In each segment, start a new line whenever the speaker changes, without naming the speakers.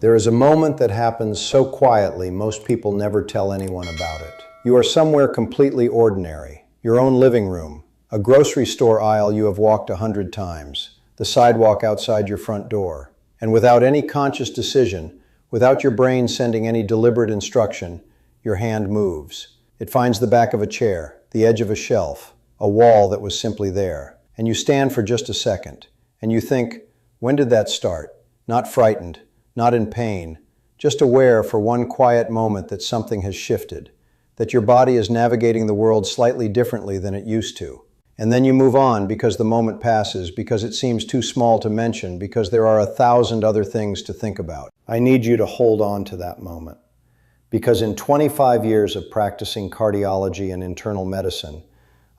There is a moment that happens so quietly most people never tell anyone about it. You are somewhere completely ordinary, your own living room, a grocery store aisle you have walked 100 times, the sidewalk outside your front door, and without any conscious decision, without your brain sending any deliberate instruction, your hand moves. It finds the back of a chair, the edge of a shelf, a wall that was simply there, and you stand for just a second, and you think, when did that start? Not frightened, not in pain, just aware for one quiet moment that something has shifted, that your body is navigating the world slightly differently than it used to. And then you move on because the moment passes, because it seems too small to mention, because there are 1,000 other things to think about. I need you to hold on to that moment. Because in 25 years of practicing cardiology and internal medicine,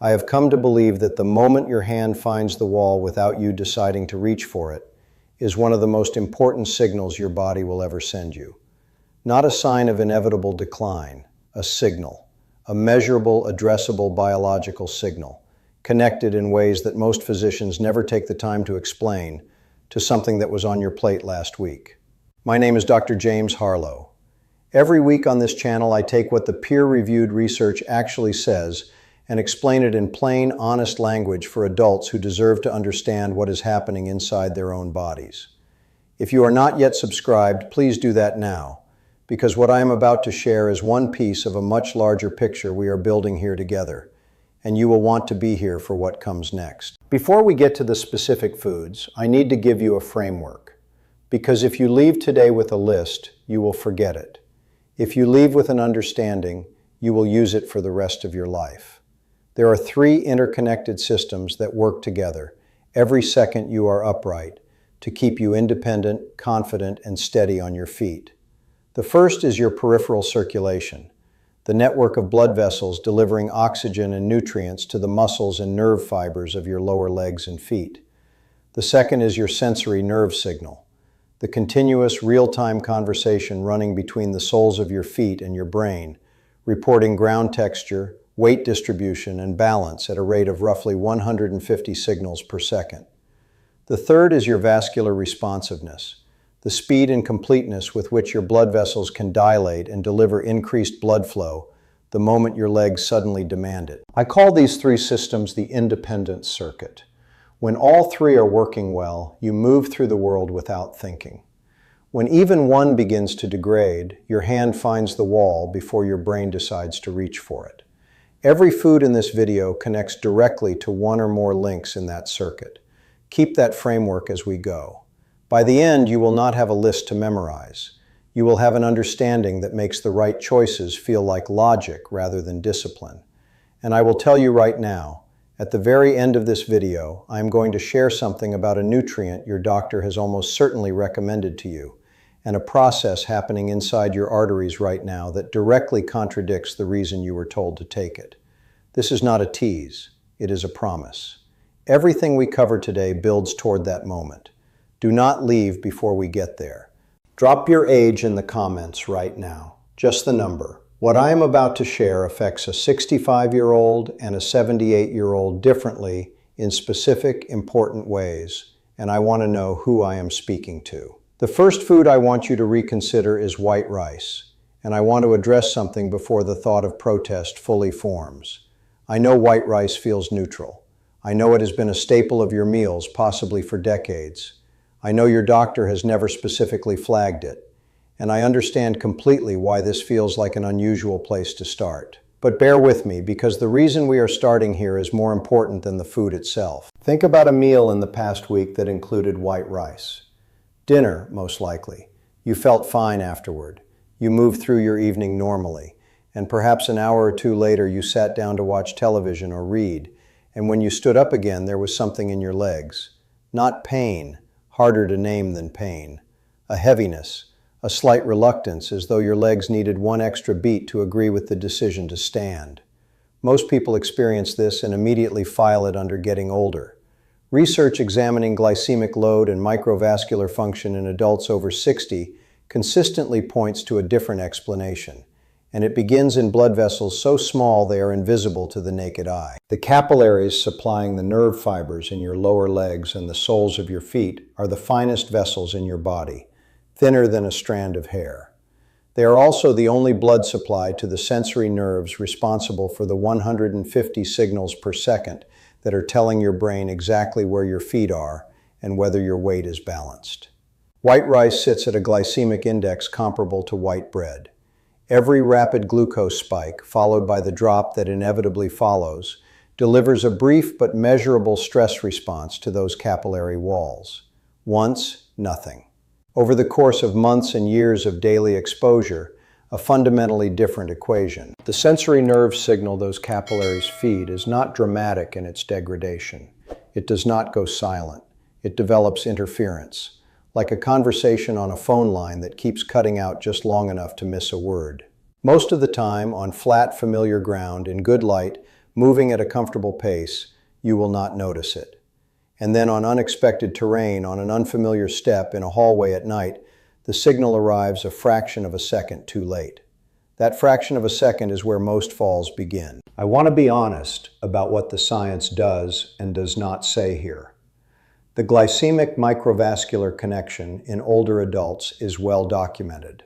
I have come to believe that the moment your hand finds the wall without you deciding to reach for it is one of the most important signals your body will ever send you. Not a sign of inevitable decline, a signal, a measurable, addressable biological signal, connected in ways that most physicians never take the time to explain, to something that was on your plate last week. My name is Dr. James Harlow. Every week on this channel, I take what the peer-reviewed research actually says and explain it in plain, honest language for adults who deserve to understand what is happening inside their own bodies. If you are not yet subscribed, please do that now, because what I am about to share is one piece of a much larger picture we are building here together, and you will want to be here for what comes next. Before we get to the specific foods, I need to give you a framework, because if you leave today with a list, you will forget it. If you leave with an understanding, you will use it for the rest of your life. There are 3 interconnected systems that work together every second you are upright to keep you independent, confident, and steady on your feet. The first is your peripheral circulation, the network of blood vessels delivering oxygen and nutrients to the muscles and nerve fibers of your lower legs and feet. The second is your sensory nerve signal, the continuous real-time conversation running between the soles of your feet and your brain, reporting ground texture, weight distribution, and balance at a rate of roughly 150 signals per second. The third is your vascular responsiveness, the speed and completeness with which your blood vessels can dilate and deliver increased blood flow the moment your legs suddenly demand it. I call these 3 systems the independent circuit. When all 3 are working well, you move through the world without thinking. When even one begins to degrade, your hand finds the wall before your brain decides to reach for it. Every food in this video connects directly to one or more links in that circuit. Keep that framework as we go. By the end, you will not have a list to memorize. You will have an understanding that makes the right choices feel like logic rather than discipline. And I will tell you right now, at the very end of this video, I am going to share something about a nutrient your doctor has almost certainly recommended to you, and a process happening inside your arteries right now that directly contradicts the reason you were told to take it. This is not a tease, it is a promise. Everything we cover today builds toward that moment. Do not leave before we get there. Drop your age in the comments right now, just the number. What I am about to share affects a 65-year-old and a 78-year-old differently in specific, important ways, and I want to know who I am speaking to. The first food I want you to reconsider is white rice, and I want to address something before the thought of protest fully forms. I know white rice feels neutral. I know it has been a staple of your meals, possibly for decades. I know your doctor has never specifically flagged it, and I understand completely why this feels like an unusual place to start. But bear with me, because the reason we are starting here is more important than the food itself. Think about a meal in the past week that included white rice. Dinner, most likely. You felt fine afterward. You moved through your evening normally, and perhaps an hour or 2 later you sat down to watch television or read, and when you stood up again there was something in your legs. Not pain, harder to name than pain. A heaviness, a slight reluctance, as though your legs needed one extra beat to agree with the decision to stand. Most people experience this and immediately file it under getting older. Research examining glycemic load and microvascular function in adults over 60 consistently points to a different explanation, and it begins in blood vessels so small they are invisible to the naked eye. The capillaries supplying the nerve fibers in your lower legs and the soles of your feet are the finest vessels in your body. thinner than a strand of hair. They are also the only blood supply to the sensory nerves responsible for the 150 signals per second that are telling your brain exactly where your feet are and whether your weight is balanced. White rice sits at a glycemic index comparable to white bread. Every rapid glucose spike, followed by the drop that inevitably follows, delivers a brief but measurable stress response to those capillary walls. Once, nothing. Over the course of months and years of daily exposure, a fundamentally different equation. The sensory nerve signal those capillaries feed is not dramatic in its degradation. It does not go silent. It develops interference, like a conversation on a phone line that keeps cutting out just long enough to miss a word. Most of the time, on flat, familiar ground, in good light, moving at a comfortable pace, you will not notice it. And then on unexpected terrain, on an unfamiliar step in a hallway at night, the signal arrives a fraction of a second too late. That fraction of a second is where most falls begin. I want to be honest about what the science does and does not say here. The glycemic microvascular connection in older adults is well documented.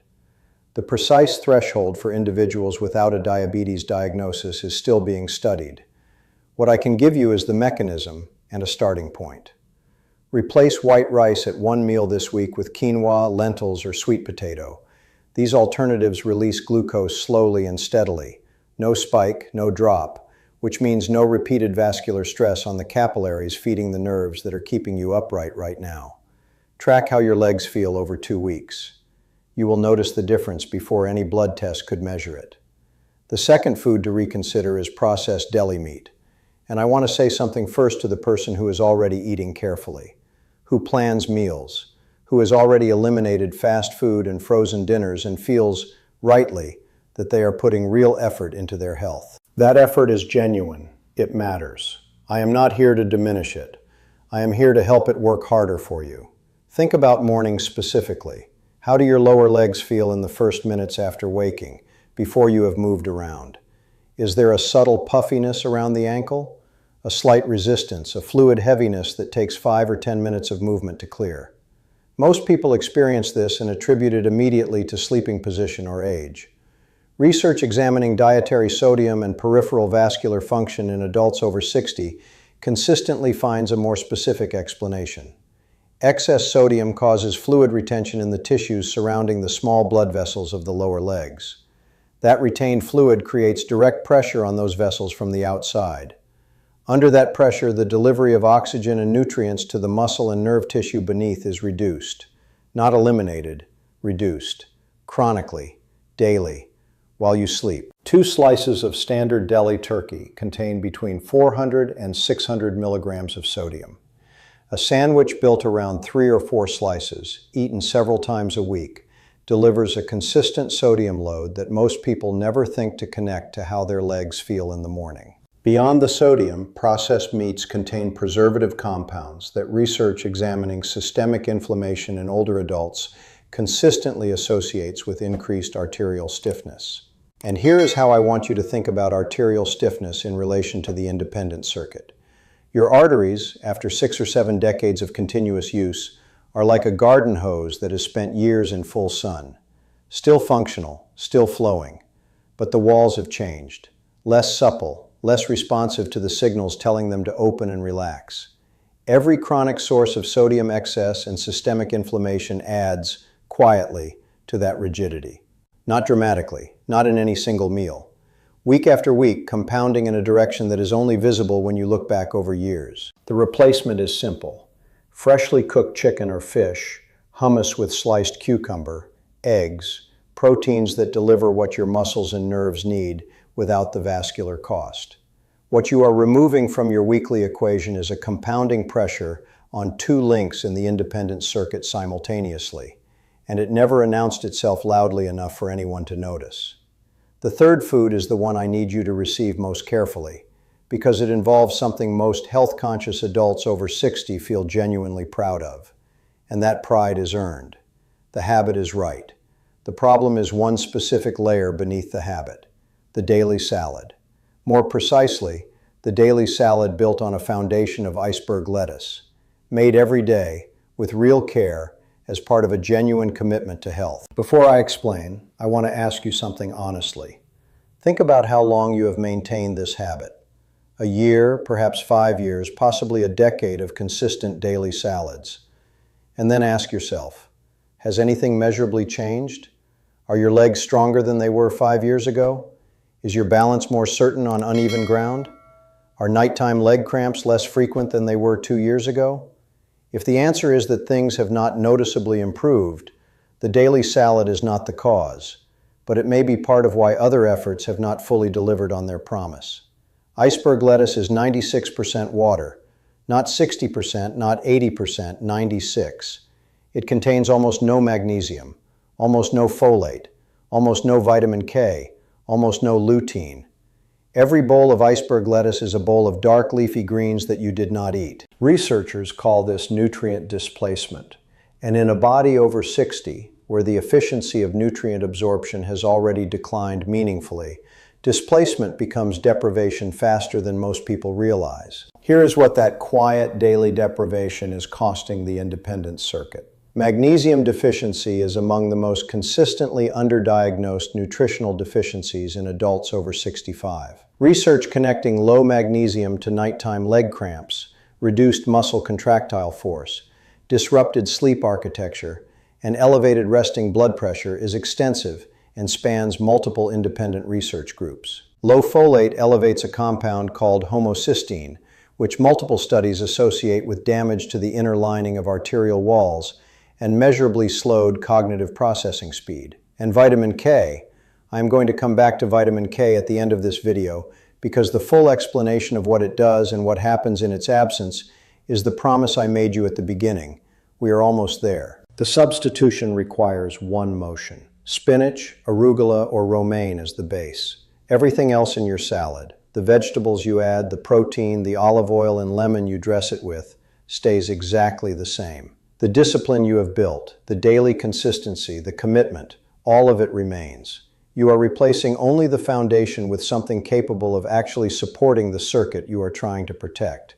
The precise threshold for individuals without a diabetes diagnosis is still being studied. What I can give you is the mechanism and a starting point. Replace white rice at one meal this week with quinoa, lentils, or sweet potato. These alternatives release glucose slowly and steadily. No spike, no drop, which means no repeated vascular stress on the capillaries feeding the nerves that are keeping you upright right now. Track how your legs feel over 2 weeks. You will notice the difference before any blood test could measure it. The second food to reconsider is processed deli meat. And I want to say something first to the person who is already eating carefully, who plans meals, who has already eliminated fast food and frozen dinners and feels, rightly, that they are putting real effort into their health. That effort is genuine. It matters. I am not here to diminish it. I am here to help it work harder for you. Think about mornings specifically. How do your lower legs feel in the first minutes after waking, before you have moved around? Is there a subtle puffiness around the ankle? A slight resistance, a fluid heaviness that takes 5 or 10 minutes of movement to clear? Most people experience this and attribute it immediately to sleeping position or age. Research examining dietary sodium and peripheral vascular function in adults over 60 consistently finds a more specific explanation. Excess sodium causes fluid retention in the tissues surrounding the small blood vessels of the lower legs. That retained fluid creates direct pressure on those vessels from the outside. Under that pressure, the delivery of oxygen and nutrients to the muscle and nerve tissue beneath is reduced. Not eliminated, reduced. Chronically, daily, while you sleep. 2 slices of standard deli turkey contain between 400 and 600 milligrams of sodium. A sandwich built around 3 or 4 slices, eaten several times a week, delivers a consistent sodium load that most people never think to connect to how their legs feel in the morning. Beyond the sodium, processed meats contain preservative compounds that research examining systemic inflammation in older adults consistently associates with increased arterial stiffness. And here is how I want you to think about arterial stiffness in relation to the independent circuit. Your arteries, after 6 or 7 decades of continuous use, are like a garden hose that has spent years in full sun. Still functional, still flowing, but the walls have changed. Less supple, less responsive to the signals telling them to open and relax. Every chronic source of sodium excess and systemic inflammation adds, quietly, to that rigidity. Not dramatically, not in any single meal. Week after week, compounding in a direction that is only visible when you look back over years. The replacement is simple. Freshly cooked chicken or fish, hummus with sliced cucumber, eggs, proteins that deliver what your muscles and nerves need without the vascular cost. What you are removing from your weekly equation is a compounding pressure on 2 links in the independent circuit simultaneously, and it never announced itself loudly enough for anyone to notice. The third food is the one I need you to receive most carefully, because it involves something most health-conscious adults over 60 feel genuinely proud of, and that pride is earned. The habit is right. The problem is one specific layer beneath the habit. The daily salad. More precisely, the daily salad built on a foundation of iceberg lettuce, made every day with real care as part of a genuine commitment to health. Before I explain, I want to ask you something honestly. Think about how long you have maintained this habit. A year, perhaps 5 years, possibly a decade of consistent daily salads. And then ask yourself, has anything measurably changed? Are your legs stronger than they were 5 years ago? Is your balance more certain on uneven ground? Are nighttime leg cramps less frequent than they were 2 years ago? If the answer is that things have not noticeably improved, the daily salad is not the cause, but it may be part of why other efforts have not fully delivered on their promise. Iceberg lettuce is 96% water, not 60%, not 80%, 96%. It contains almost no magnesium, almost no folate, almost no vitamin K, almost no lutein. Every bowl of iceberg lettuce is a bowl of dark leafy greens that you did not eat. Researchers call this nutrient displacement, and in a body over 60, where the efficiency of nutrient absorption has already declined meaningfully, displacement becomes deprivation faster than most people realize. Here is what that quiet daily deprivation is costing the independent circuit. Magnesium deficiency is among the most consistently underdiagnosed nutritional deficiencies in adults over 65. Research connecting low magnesium to nighttime leg cramps, reduced muscle contractile force, disrupted sleep architecture, and elevated resting blood pressure is extensive and spans multiple independent research groups. Low folate elevates a compound called homocysteine, which multiple studies associate with damage to the inner lining of arterial walls and measurably slowed cognitive processing speed. And vitamin K. I am going to come back to vitamin K at the end of this video because the full explanation of what it does and what happens in its absence is the promise I made you at the beginning. We are almost there. The substitution requires one motion. Spinach, arugula, or romaine as the base. Everything else in your salad, the vegetables you add, the protein, the olive oil and lemon you dress it with, stays exactly the same. The discipline you have built, the daily consistency, the commitment, all of it remains. You are replacing only the foundation with something capable of actually supporting the circuit you are trying to protect.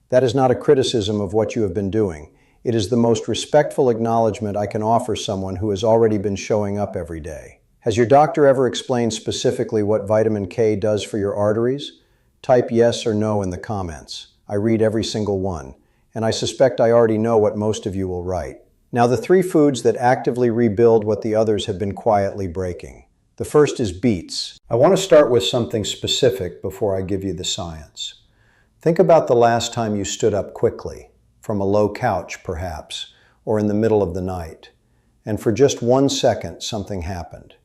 That is not a criticism of what you have been doing. It is the most respectful acknowledgement I can offer someone who has already been showing up every day. Has your doctor ever explained specifically what vitamin K does for your arteries? Type yes or no in the comments. I read every single one, and I suspect I already know what most of you will write. Now, the 3 foods that actively rebuild what the others have been quietly breaking. The first is beets. I want to start with something specific before I give you the science. Think about the last time you stood up quickly, from a low couch perhaps, or in the middle of the night, and for just 1 second something happened.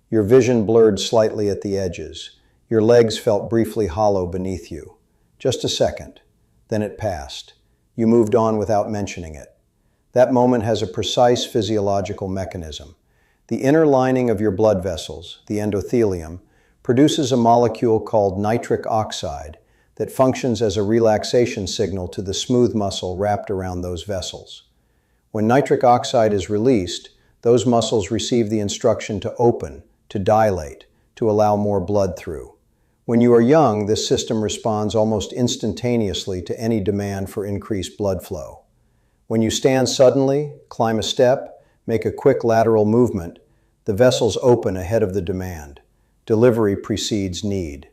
Your vision blurred slightly at the edges. Your legs felt briefly hollow beneath you. Just a second. Then it passed. You moved on without mentioning it. That moment has a precise physiological mechanism. The inner lining of your blood vessels, the endothelium, produces a molecule called nitric oxide that functions as a relaxation signal to the smooth muscle wrapped around those vessels. When nitric oxide is released, those muscles receive the instruction to open, to dilate, to allow more blood through. When you are young, this system responds almost instantaneously to any demand for increased blood flow. When you stand suddenly, climb a step, make a quick lateral movement, the vessels open ahead of the demand. Delivery precedes need.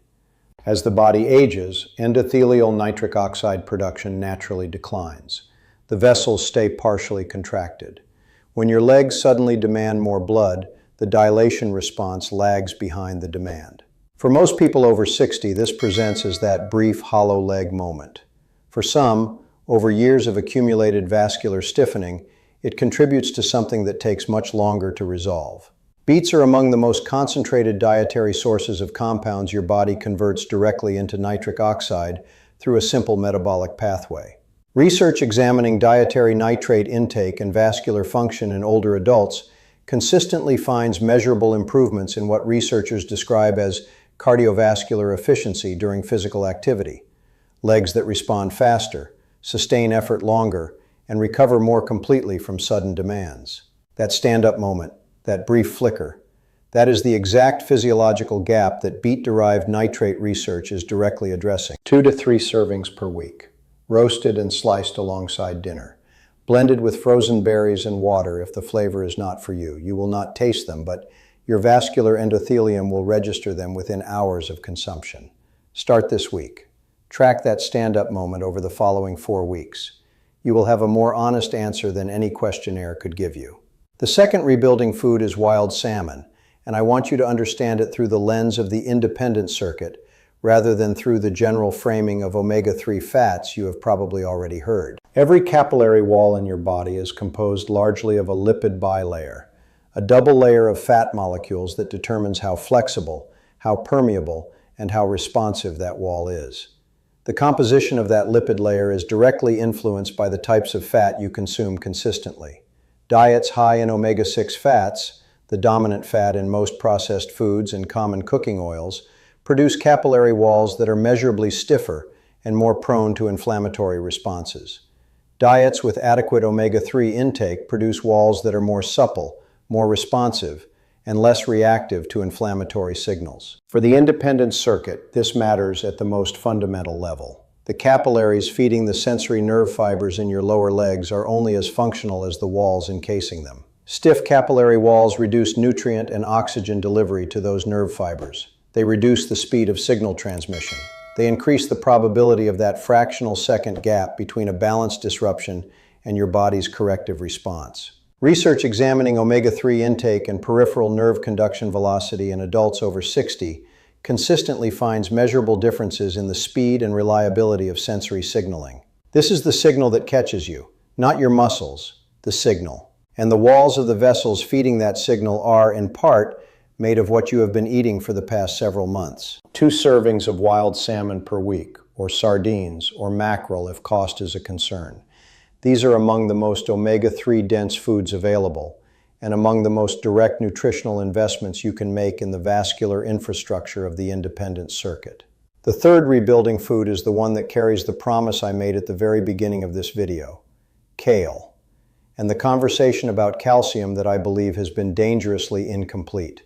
As the body ages, endothelial nitric oxide production naturally declines. The vessels stay partially contracted. When your legs suddenly demand more blood, the dilation response lags behind the demand. For most people over 60, this presents as that brief hollow leg moment. For some, over years of accumulated vascular stiffening, it contributes to something that takes much longer to resolve. Beets are among the most concentrated dietary sources of compounds your body converts directly into nitric oxide through a simple metabolic pathway. Research examining dietary nitrate intake and vascular function in older adults consistently finds measurable improvements in what researchers describe as cardiovascular efficiency during physical activity. Legs that respond faster, sustain effort longer, and recover more completely from sudden demands. That stand-up moment, that brief flicker, that is the exact physiological gap that beet-derived nitrate research is directly addressing. 2 to 3 servings per week, roasted and sliced alongside dinner. blended with frozen berries and water if the flavor is not for you. You will not taste them, but your vascular endothelium will register them within hours of consumption. Start this week. Track that stand-up moment over the following 4 weeks. You will have a more honest answer than any questionnaire could give you. The second rebuilding food is wild salmon, and I want you to understand it through the lens of the independent circuit rather than through the general framing of omega-3 fats you have probably already heard. Every capillary wall in your body is composed largely of a lipid bilayer, a double layer of fat molecules that determines how flexible, how permeable, and how responsive that wall is. The composition of that lipid layer is directly influenced by the types of fat you consume consistently. Diets high in omega-6 fats, the dominant fat in most processed foods and common cooking oils, produce capillary walls that are measurably stiffer and more prone to inflammatory responses. Diets with adequate omega-3 intake produce walls that are more supple, more responsive, and less reactive to inflammatory signals. For the independent circuit, this matters at the most fundamental level. The capillaries feeding the sensory nerve fibers in your lower legs are only as functional as the walls encasing them. Stiff capillary walls reduce nutrient and oxygen delivery to those nerve fibers. They reduce the speed of signal transmission. They increase the probability of that fractional second gap between a balance disruption and your body's corrective response. Research examining omega-3 intake and peripheral nerve conduction velocity in adults over 60 consistently finds measurable differences in the speed and reliability of sensory signaling. This is the signal that catches you, not your muscles, the signal. And the walls of the vessels feeding that signal are, in part, made of what you have been eating for the past several months. 2 servings of wild salmon per week, or sardines, or mackerel if cost is a concern. These are among the most omega-3 dense foods available, and among the most direct nutritional investments you can make in the vascular infrastructure of the independent circuit. The third rebuilding food is the one that carries the promise I made at the very beginning of this video: kale, and the conversation about calcium that I believe has been dangerously incomplete.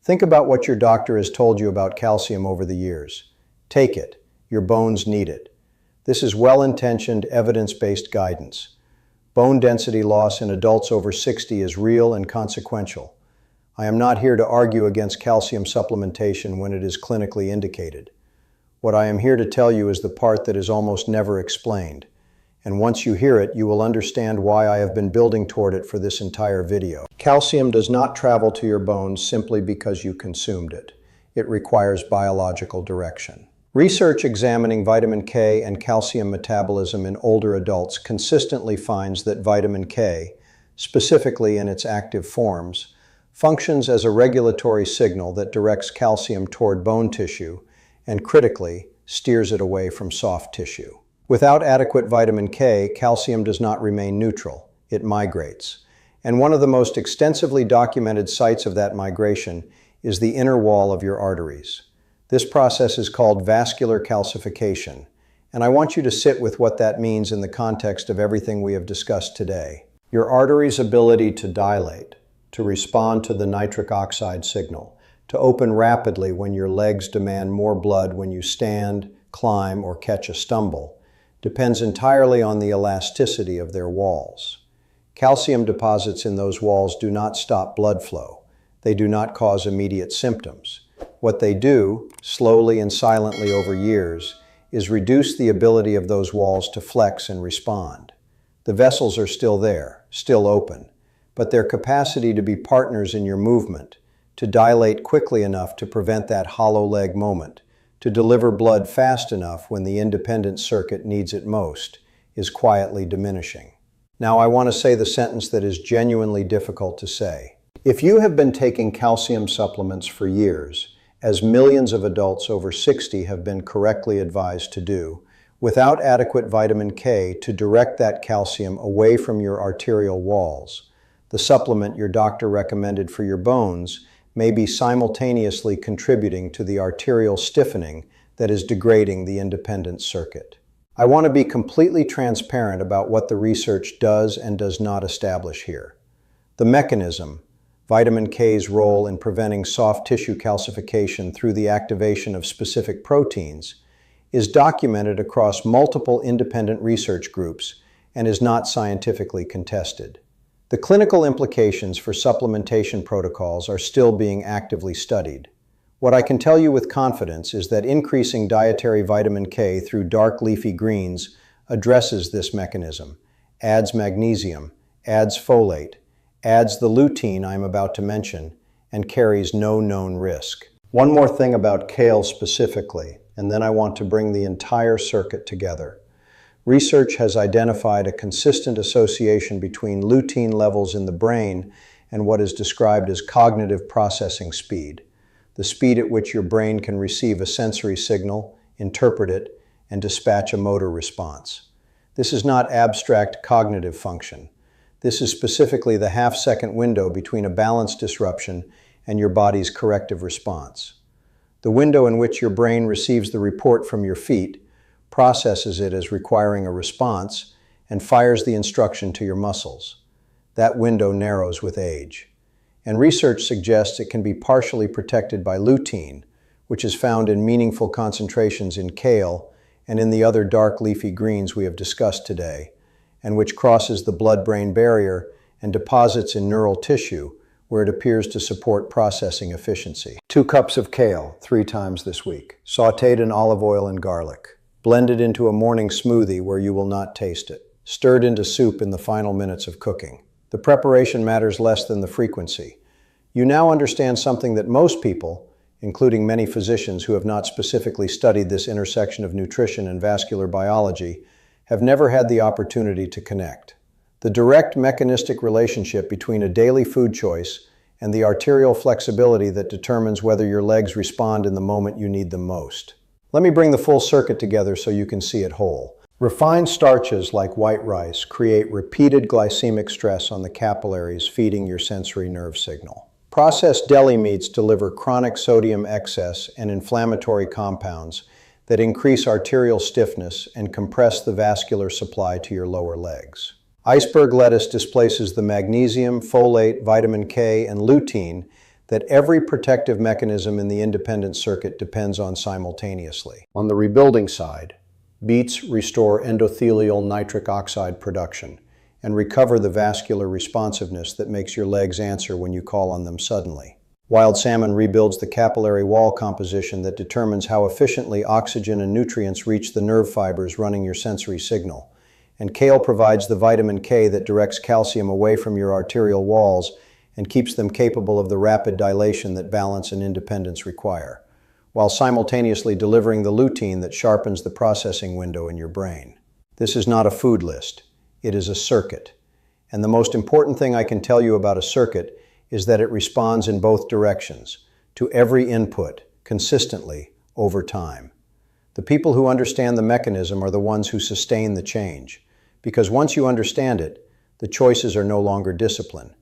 Think about what your doctor has told you about calcium over the years. Take it. Your bones need it. This is well-intentioned, evidence-based guidance. Bone density loss in adults over 60 is real and consequential. I am not here to argue against calcium supplementation when it is clinically indicated. What I am here to tell you is the part that is almost never explained. And once you hear it, you will understand why I have been building toward it for this entire video. Calcium does not travel to your bones simply because you consumed it. It requires biological direction. Research examining vitamin K and calcium metabolism in older adults consistently finds that vitamin K, specifically in its active forms, functions as a regulatory signal that directs calcium toward bone tissue and, critically, steers it away from soft tissue. Without adequate vitamin K, calcium does not remain neutral. It migrates. And one of the most extensively documented sites of that migration is the inner wall of your arteries. This process is called vascular calcification, and I want you to sit with what that means in the context of everything we have discussed today. Your artery's ability to dilate, to respond to the nitric oxide signal, to open rapidly when your legs demand more blood when you stand, climb, or catch a stumble, depends entirely on the elasticity of their walls. Calcium deposits in those walls do not stop blood flow. They do not cause immediate symptoms. What they do, slowly and silently over years, is reduce the ability of those walls to flex and respond. The vessels are still there, still open, but their capacity to be partners in your movement, to dilate quickly enough to prevent that hollow leg moment, to deliver blood fast enough when the independent circuit needs it most, is quietly diminishing. Now I want to say the sentence that is genuinely difficult to say. If you have been taking calcium supplements for years, as millions of adults over 60 have been correctly advised to do, without adequate vitamin K to direct that calcium away from your arterial walls, the supplement your doctor recommended for your bones may be simultaneously contributing to the arterial stiffening that is degrading the independent circuit. I want to be completely transparent about what the research does and does not establish here. The mechanism, vitamin K's role in preventing soft tissue calcification through the activation of specific proteins, is documented across multiple independent research groups and is not scientifically contested. The clinical implications for supplementation protocols are still being actively studied. What I can tell you with confidence is that increasing dietary vitamin K through dark leafy greens addresses this mechanism, adds magnesium, adds folate, adds the lutein I'm about to mention, and carries no known risk. One more thing about kale specifically, and then I want to bring the entire circuit together. Research has identified a consistent association between lutein levels in the brain and what is described as cognitive processing speed, the speed at which your brain can receive a sensory signal, interpret it, and dispatch a motor response. This is not abstract cognitive function. This is specifically the half-second window between a balance disruption and your body's corrective response. The window in which your brain receives the report from your feet, processes it as requiring a response, and fires the instruction to your muscles. That window narrows with age. And research suggests it can be partially protected by lutein, which is found in meaningful concentrations in kale and in the other dark leafy greens we have discussed today, and which crosses the blood-brain barrier and deposits in neural tissue, where it appears to support processing efficiency. 2 cups of kale 3 times this week, sautéed in olive oil and garlic, blended into a morning smoothie where you will not taste it, stirred into soup in the final minutes of cooking. The preparation matters less than the frequency. You now understand something that most people, including many physicians who have not specifically studied this intersection of nutrition and vascular biology, have never had the opportunity to connect. The direct mechanistic relationship between a daily food choice and the arterial flexibility that determines whether your legs respond in the moment you need them most. Let me bring the full circuit together so you can see it whole. Refined starches like white rice create repeated glycemic stress on the capillaries feeding your sensory nerve signal. Processed deli meats deliver chronic sodium excess and inflammatory compounds that increase arterial stiffness and compress the vascular supply to your lower legs. Iceberg lettuce displaces the magnesium, folate, vitamin K, and lutein that every protective mechanism in the independent circuit depends on simultaneously. On the rebuilding side, beets restore endothelial nitric oxide production and recover the vascular responsiveness that makes your legs answer when you call on them suddenly. Wild salmon rebuilds the capillary wall composition that determines how efficiently oxygen and nutrients reach the nerve fibers running your sensory signal. And kale provides the vitamin K that directs calcium away from your arterial walls and keeps them capable of the rapid dilation that balance and independence require, while simultaneously delivering the lutein that sharpens the processing window in your brain. This is not a food list, it is a circuit. And the most important thing I can tell you about a circuit is that it responds in both directions, to every input, consistently, over time. The people who understand the mechanism are the ones who sustain the change, because once you understand it, the choices are no longer discipline.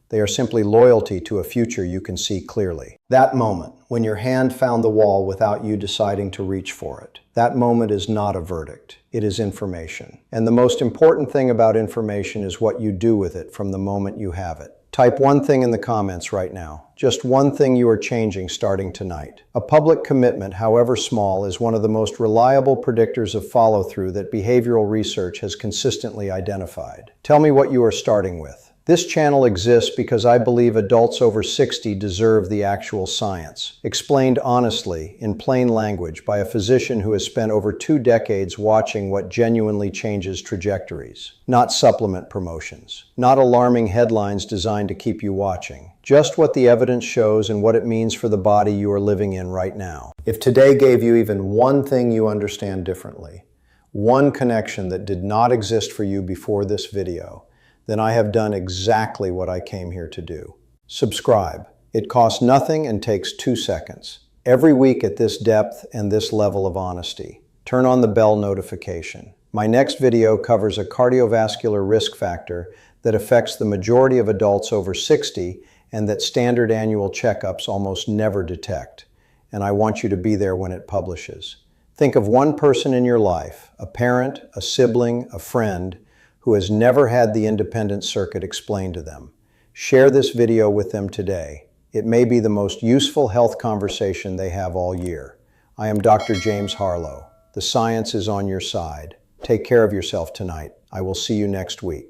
They are simply loyalty to a future you can see clearly. That moment, when your hand found the wall without you deciding to reach for it, that moment is not a verdict. It is information. And the most important thing about information is what you do with it from the moment you have it. Type one thing in the comments right now. Just one thing you are changing starting tonight. A public commitment, however small, is one of the most reliable predictors of follow-through that behavioral research has consistently identified. Tell me what you are starting with. This channel exists because I believe adults over 60 deserve the actual science, explained honestly, in plain language, by a physician who has spent over 2 decades watching what genuinely changes trajectories. Not supplement promotions, not alarming headlines designed to keep you watching, just what the evidence shows and what it means for the body you are living in right now. If today gave you even one thing you understand differently, one connection that did not exist for you before this video, then I have done exactly what I came here to do. Subscribe. It costs nothing and takes 2 seconds. Every week at this depth and this level of honesty. Turn on the bell notification. My next video covers a cardiovascular risk factor that affects the majority of adults over 60 and that standard annual checkups almost never detect. And I want you to be there when it publishes. Think of one person in your life, a parent, a sibling, a friend, who has never had the independent circuit explained to them. Share this video with them today. It may be the most useful health conversation they have all year. I am Dr. James Harlow. The science is on your side. Take care of yourself tonight. I will see you next week.